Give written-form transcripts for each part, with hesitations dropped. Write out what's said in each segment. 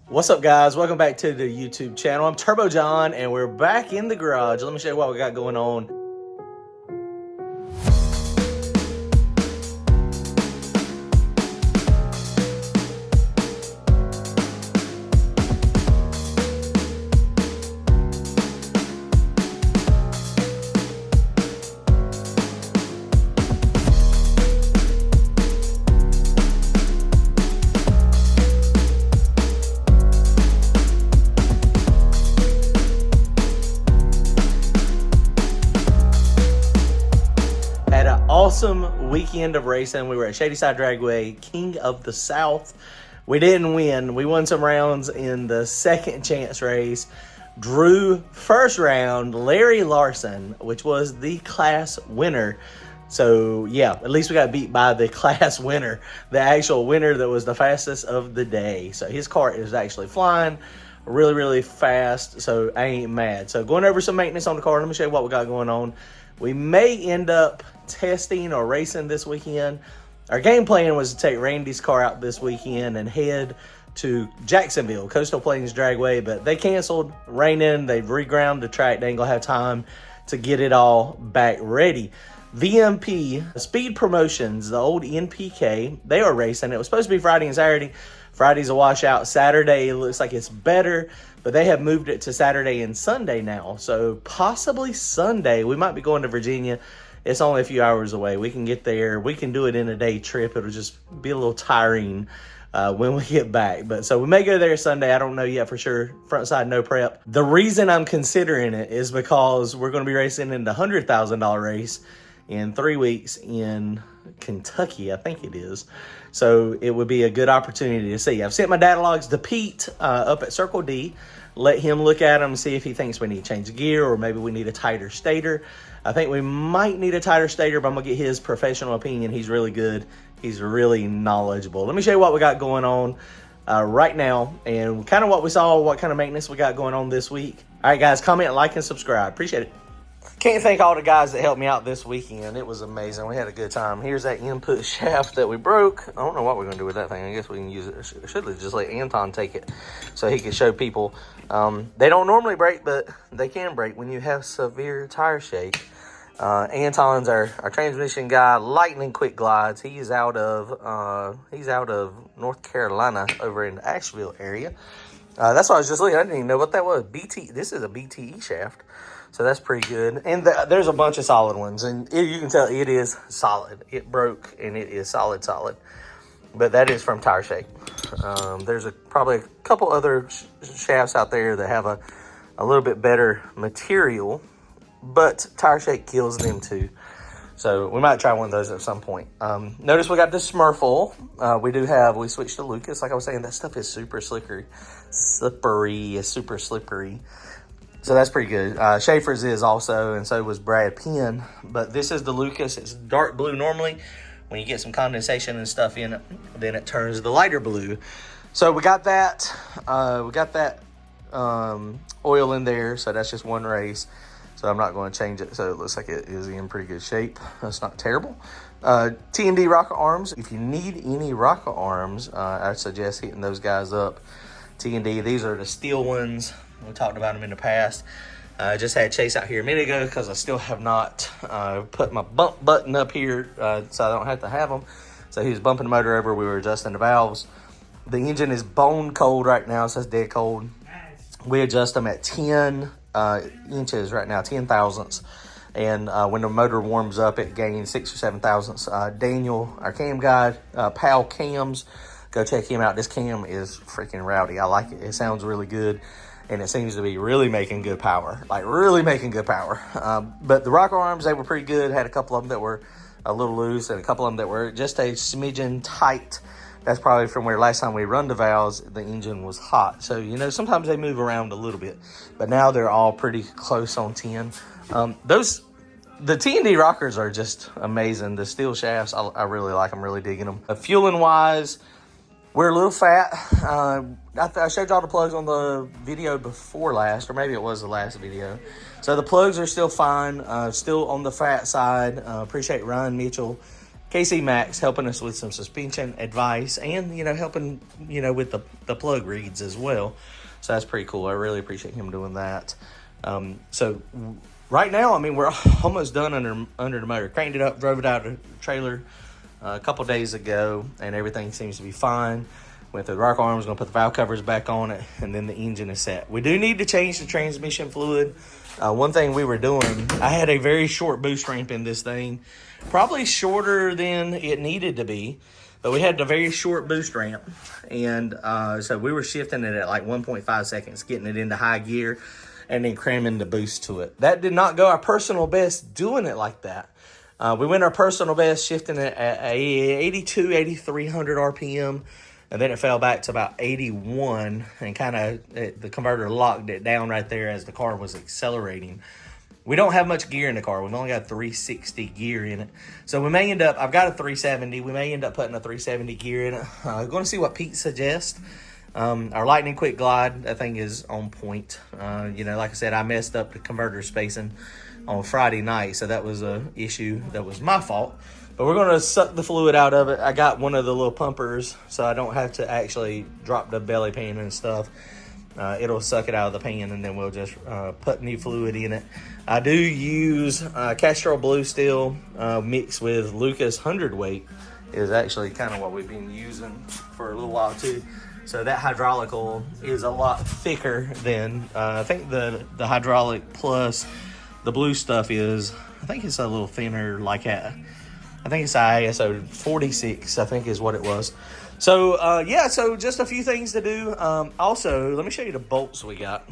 What's up, guys? Welcome back to the YouTube channel. I'm Turbo John, and we're back in the garage. Let me show you what we got going on. Awesome weekend of racing. We were at Shadyside Dragway, King of the South. We didn't win. We won some rounds in the second chance race. Drew first round, Larry Larson, which was the class winner. So yeah, at least we got beat by the class winner, the actual winner that was the fastest of the day. So his car is actually flying really fast, so I ain't mad. So going over some maintenance on the car, let me show you what we got going on. We may end up testing or racing this weekend. Our game plan was to take Randy's car out this weekend and head to Jacksonville, Coastal Plains Dragway, but they canceled, raining, they've reground the track, they ain't gonna have time to get it all back ready. VMP, Speed Promotions, the old NPK, they are racing. It was supposed to be Friday and Saturday. Friday's a washout. Saturday looks like it's better, but they have moved it to Saturday and Sunday now. So possibly Sunday, we might be going to Virginia. It's only a few hours away. We can get there. We can do it in a day trip. It'll just be a little tiring when we get back. But so we may go there Sunday. I don't know yet for sure. Front side, no prep. The reason I'm considering it is because we're going to be racing in the $100,000 race in 3 weeks in Kentucky, I think it is. So it would be a good opportunity to see. I've sent my data logs to Pete up at Circle D. Let him look at them and see if he thinks we need to change the gear or maybe we need a tighter stator. I think we might need a tighter stator, but I'm going to get his professional opinion. He's really good. He's really knowledgeable. Let me show you what we got going on right now and kind of what we saw, what kind of maintenance we got going on this week. All right, guys, comment, like, and subscribe. Appreciate it. Can't thank all the guys that helped me out this weekend. It was amazing. We had a good time. Here's that input shaft that we broke. I don't know what we're going to do with that thing. I guess we can use it. I should just let Anton take it so he can show people. They don't normally break, but they can break when you have severe tire shake. Anton's our transmission guy, lightning quick glides. He's out of North Carolina over in the Asheville area. That's what I was just looking. I didn't even know what that was. BT. This is a BTE shaft. So that's pretty good. And there's a bunch of solid ones. And you can tell it is solid. It broke and it is solid. But that is from tire shake. There's probably a couple other shafts out there that have a little bit better material. But tire shake kills them too. So we might try one of those at some point. Notice we got this Smurfle. We switched to Lucas. Like I was saying, that stuff is super slippery. It's super slippery. So that's pretty good. Schaefer's is also, and so was Brad Penn. But this is the Lucas. It's dark blue normally. When you get some condensation and stuff in it, then it turns the lighter blue. So we got that. Oil in there. So that's just one race. So I'm not going to change it. So it looks like it is in pretty good shape. That's not terrible. T&D rocker arms. If you need any rocker arms, I suggest hitting those guys up. T&D, these are the steel ones. We talked about them in the past. I just had Chase out here a minute ago because I still have not put my bump button up here so I don't have to have them. So he was bumping the motor over. We were adjusting the valves. The engine is bone cold right now. It says dead cold. Nice. We adjust them at 10 inches right now, 10 thousandths. And when the motor warms up, it gains 6 or 7 thousandths. Daniel, our cam guy, Pal Cams, go check him out. This cam is freaking rowdy. I like it. It sounds really good. And it seems to be really making good power. But the rocker arms, they were pretty good. Had a couple of them that were a little loose and a couple of them that were just a smidgen tight. That's probably from where last time we run the valves, the engine was hot. So, sometimes they move around a little bit. But now they're all pretty close on 10. The T&D rockers are just amazing. The steel shafts, I really like them, really digging them. Fueling wise, we're a little fat. I showed y'all the plugs on the video before last, or maybe it was the last video. So the plugs are still fine, still on the fat side. Appreciate Ryan Mitchell KC Max helping us with some suspension advice and, helping, with the plug reads as well. So that's pretty cool. I really appreciate him doing that. So right now, we're almost done under the motor. Cranked it up, drove it out of the trailer a couple days ago, and everything seems to be fine. Went through the rock arms, going to put the valve covers back on it, and then the engine is set. We do need to change the transmission fluid. One thing we were doing, I had a very short boost ramp in this thing, probably shorter than it needed to be, but we had a very short boost ramp, and so we were shifting it at like 1.5 seconds, getting it into high gear, and then cramming the boost to it. That did not go our personal best doing it like that. We went our personal best shifting it at 8,300 RPM, and then it fell back to about 81, and the converter locked it down right there as the car was accelerating. We don't have much gear in the car. We've only got 360 gear in it. So we may end up, I've got a 370. We may end up putting a 370 gear in it. We're going to see what Pete suggests. Our Lightning Quick Glide, that thing is on point. Like I said, I messed up the converter spacing on Friday night, so that was an issue that was my fault. But we're going to suck the fluid out of it. I got one of the little pumpers, so I don't have to actually drop the belly pan and stuff. It'll suck it out of the pan, and then we'll just put new fluid in it. I do use Castrol Blue Steel mixed with Lucas 100-weight is actually kind of what we've been using for a little while too. So that hydraulic oil is a lot thicker than, I think the hydraulic plus the blue stuff is, I think it's a little thinner like that. I think it's ISO 46, I think is what it was. So, so just a few things to do. Also, let me show you the bolts we got.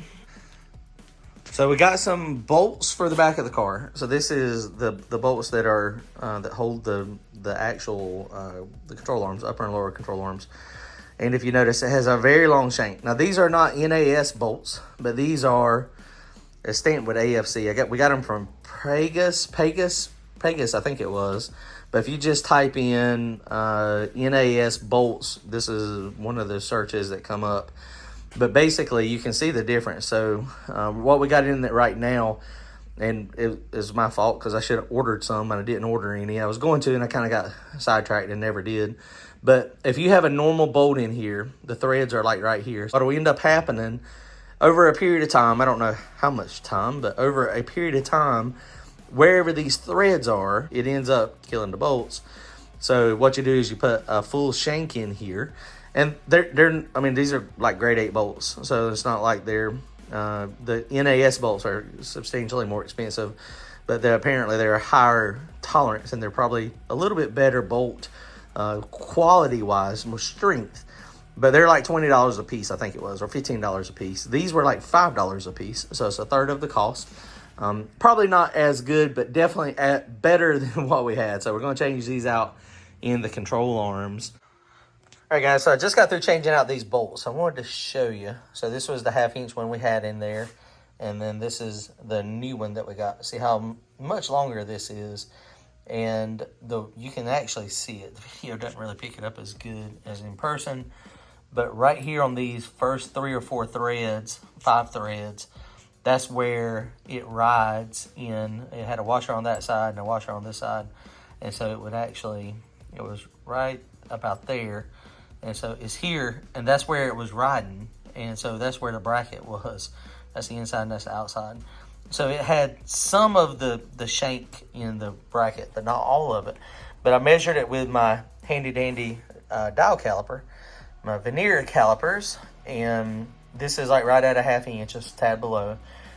So we got some bolts for the back of the car. So this is the bolts that are that hold the actual the control arms, upper and lower control arms. And if you notice, it has a very long shank. Now these are not NAS bolts, but these are stamped with AFC. We got them from Pegasus, I think it was. But if you just type in NAS bolts, this is one of the searches that come up. But basically, you can see the difference. So what we got in it right now, and it is my fault because I should have ordered some, and I didn't order any. I was going to, and I kind of got sidetracked and never did. But if you have a normal bolt in here, the threads are like right here. What will end up happening over a period of time, I don't know how much time, but over a period of time, wherever these threads are, it ends up killing the bolts. So what you do is you put a full shank in here, and these are like grade 8 bolts, so it's not like they're the NAS bolts are substantially more expensive, but apparently they're a higher tolerance, and they're probably a little bit better bolt quality wise, more strength. But they're like $20 a piece, I think it was, or $15 a piece. These were like $5 a piece, so it's a third of the cost. Probably not as good, but definitely better than what we had. So we're going to change these out in the control arms. All right, guys, so I just got through changing out these bolts. I wanted to show you. So this was the 1/2-inch one we had in there, and then this is the new one that we got. See how much longer this is, and you can actually see it. The video doesn't really pick it up as good as in person, but right here on these first 3 or 4 threads, 5 threads, that's where it rides in. It had a washer on that side and a washer on this side. And so it was right about there. And so it's here, and that's where it was riding. And so that's where the bracket was. That's the inside and that's the outside. So it had some of the shank in the bracket, but not all of it. But I measured it with my handy dandy dial caliper, my veneer calipers, and this is like right at a 1/2 inch, just a tad below.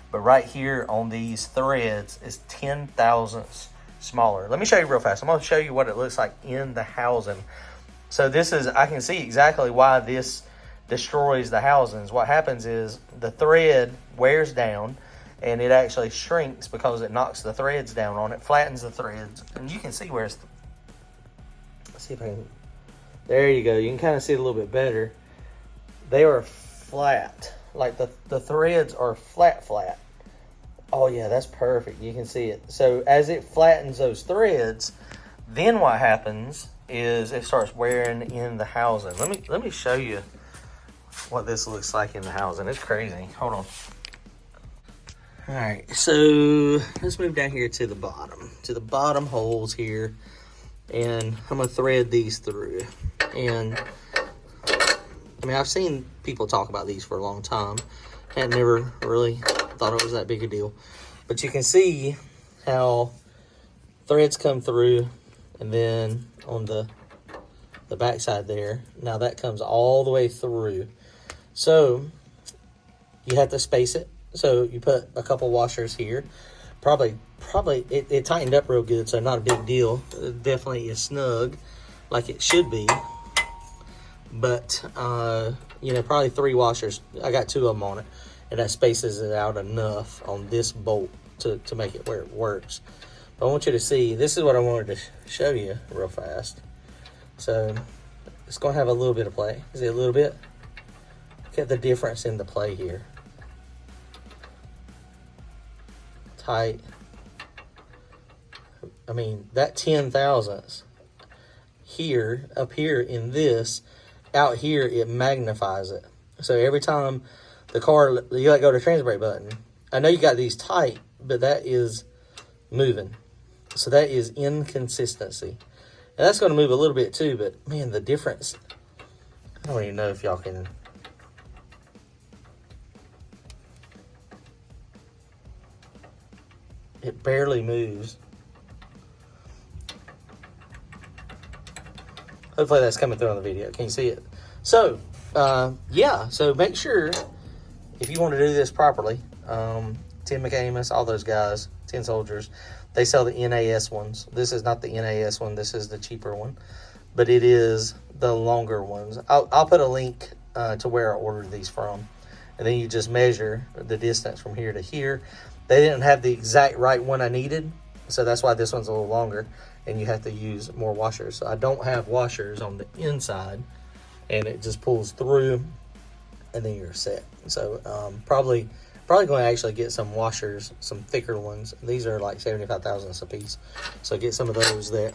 But right here on these threads is 10 thousandths smaller. Let me show you real fast. I'm going to show you what it looks like in the housing. So I can see exactly why this destroys the housings. What happens is the thread wears down, and it actually shrinks because it knocks the threads down on it, flattens the threads. And you can see where it's... Let's see if I can... There you go. You can kind of see it a little bit better. They are flat. Like the threads are flat. Oh yeah, that's perfect. You can see it. So as it flattens those threads, then what happens is it starts wearing in the housing. Let me show you what this looks like in the housing. It's crazy. Hold on. All right, so let's move down here to the bottom holes here. and I'm gonna thread these through. And I mean, I've seen people talk about these for a long time. Had never really thought it was that big a deal. But you can see how threads come through, and then on the back side there, now that comes all the way through. So you have to space it. So you put a couple washers here. Probably it tightened up real good, so not a big deal. It definitely is snug, like it should be. But you know, probably 3 washers. I got 2 of them on it, and that spaces it out enough on this bolt to make it where it works. But I want you to see, this is what I wanted to show you real fast. So it's going to have a little bit of play. Is it a little bit? Look at the difference in the play here. Tight. I mean, that 10 thousandths here, up here in this, out here it magnifies it. So every time the car, you let go of the trans brake button, I know you got these tight, but that is moving. So that is inconsistency. And that's going to move a little bit too, but man, the difference, I don't even know if y'all can. It barely moves. Hopefully that's coming through on the video. Can you see it? So, yeah. So make sure, if you want to do this properly, Tim McAmis, all those guys, 10 Soldiers, they sell the NAS ones. This is not the NAS one. This is the cheaper one. But it is the longer ones. I'll put a link to where I ordered these from. And then you just measure the distance from here to here. They didn't have the exact right one I needed, so that's why this one's a little longer, and you have to use more washers. So I don't have washers on the inside, and it just pulls through, and then you're set. So probably going to actually get some washers, some thicker ones. These are like 75 thousandths a piece, so get some of those that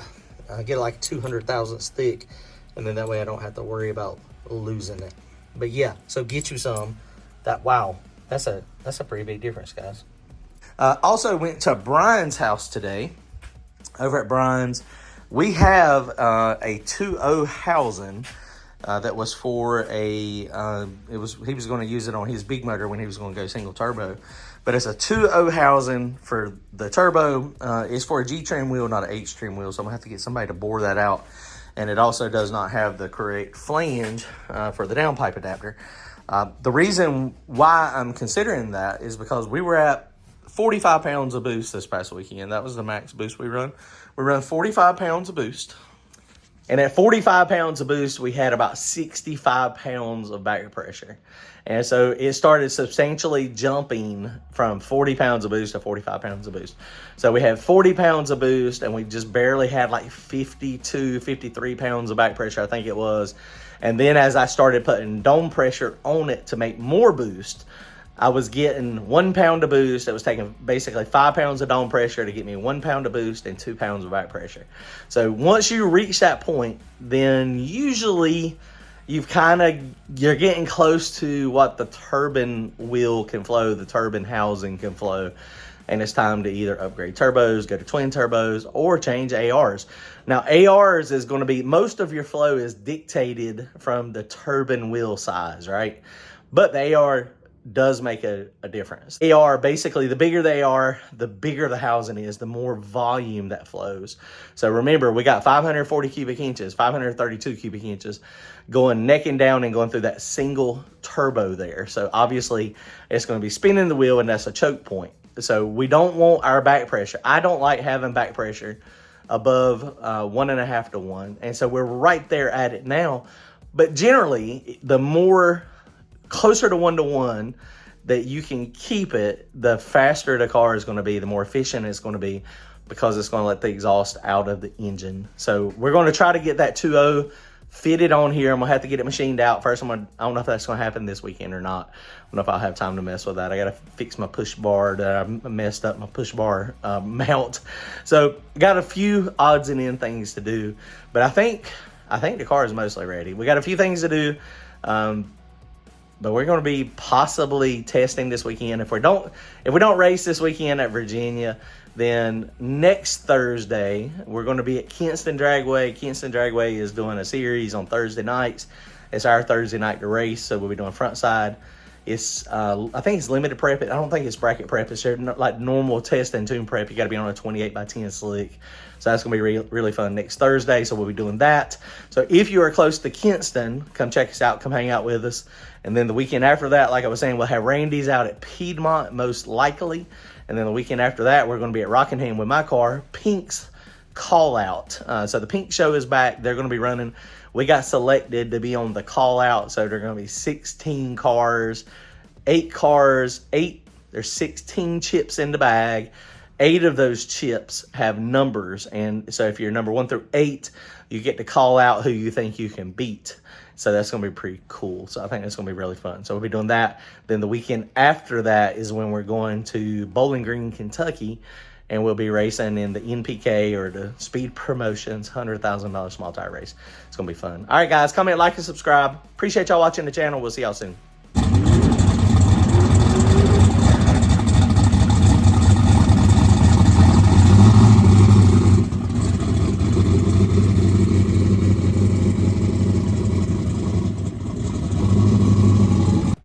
get like 200 thousandths thick, and then that way I don't have to worry about losing it. But yeah, so get you some. Wow, that's a pretty big difference, guys. Also went to Brian's house today. Over at Brian's, we have a 2.0 housing that was for he was going to use it on his big motor when he was going to go single turbo. But it's a 2.0 housing for the turbo. It's for a G trim wheel, not an H trim wheel, so I'm going to have to get somebody to bore that out. And it also does not have the correct flange for the downpipe adapter. The reason why I'm considering that is because we were at 45 pounds of boost this past weekend. That was the max boost we run. We run 45 pounds of boost. And at 45 pounds of boost, we had about 65 pounds of back pressure. And so it started substantially jumping from 40 pounds of boost to 45 pounds of boost. So we had 40 pounds of boost, and we just barely had like 52, 53 pounds of back pressure, I think it was. And then as I started putting dome pressure on it to make more boost, I was getting 1 pound of boost. It was taking basically 5 pounds of dome pressure to get me 1 pound of boost and 2 pounds of back pressure. So once you reach that point, then usually you're getting close to what the turbine wheel can flow, the turbine housing can flow. And it's time to either upgrade turbos, go to twin turbos, or change ARs. Now, ARs is going to be, most of your flow is dictated from the turbine wheel size, right? But the AR does make a difference. AR, basically, the bigger they are, the bigger the housing is, the more volume that flows. So remember, we got 540 cubic inches, 532 cubic inches going necking down and going through that single turbo there. So obviously, it's going to be spinning the wheel, and that's a choke point. So we don't want our back pressure. I don't like having back pressure above 1.5 to 1. And so we're right there at it now. But generally, the more closer to 1 to 1 that you can keep it, the faster the car is going to be, the more efficient it's going to be, because it's going to let the exhaust out of the engine. So we're going to try to get that 2.0 fitted on here. I'm going to have to get it machined out first. I don't know if that's going to happen this weekend or not. I don't know if I'll have time to mess with that. I got to fix my push bar that I messed up, my push bar mount. So got a few odds and end things to do, but I think the car is mostly ready. We got a few things to do. But we're going to be possibly testing this weekend. If we don't race this weekend at Virginia, then next Thursday we're going to be at Kinston Dragway. Kinston Dragway is doing a series on Thursday nights. It's our Thursday night to race, so we'll be doing front side. It's I think it's limited prep. I don't think it's bracket prep. It's like normal test and tune prep. You got to be on a 28x10 slick. So that's going to be really fun next Thursday. So we'll be doing that. So if you are close to Kinston, come check us out. Come hang out with us. And then the weekend after that, like I was saying, we'll have Randy's out at Piedmont most likely. And then the weekend after that, we're going to be at Rockingham with my car, Pink's Call Out. So the Pink Show is back. They're going to be running. We got selected to be on the call out. So there are going to be 16 cars, 8 cars, 8. There's 16 chips in the bag. 8 of those chips have numbers. And so if you're number 1 through 8, you get to call out who you think you can beat. So that's going to be pretty cool. So I think that's going to be really fun. So we'll be doing that. Then the weekend after that is when we're going to Bowling Green, Kentucky. And we'll be racing in the NPK or the Speed Promotions $100,000 small tire race. It's going to be fun. All right, guys, comment, like, and subscribe. Appreciate y'all watching the channel. We'll see y'all soon.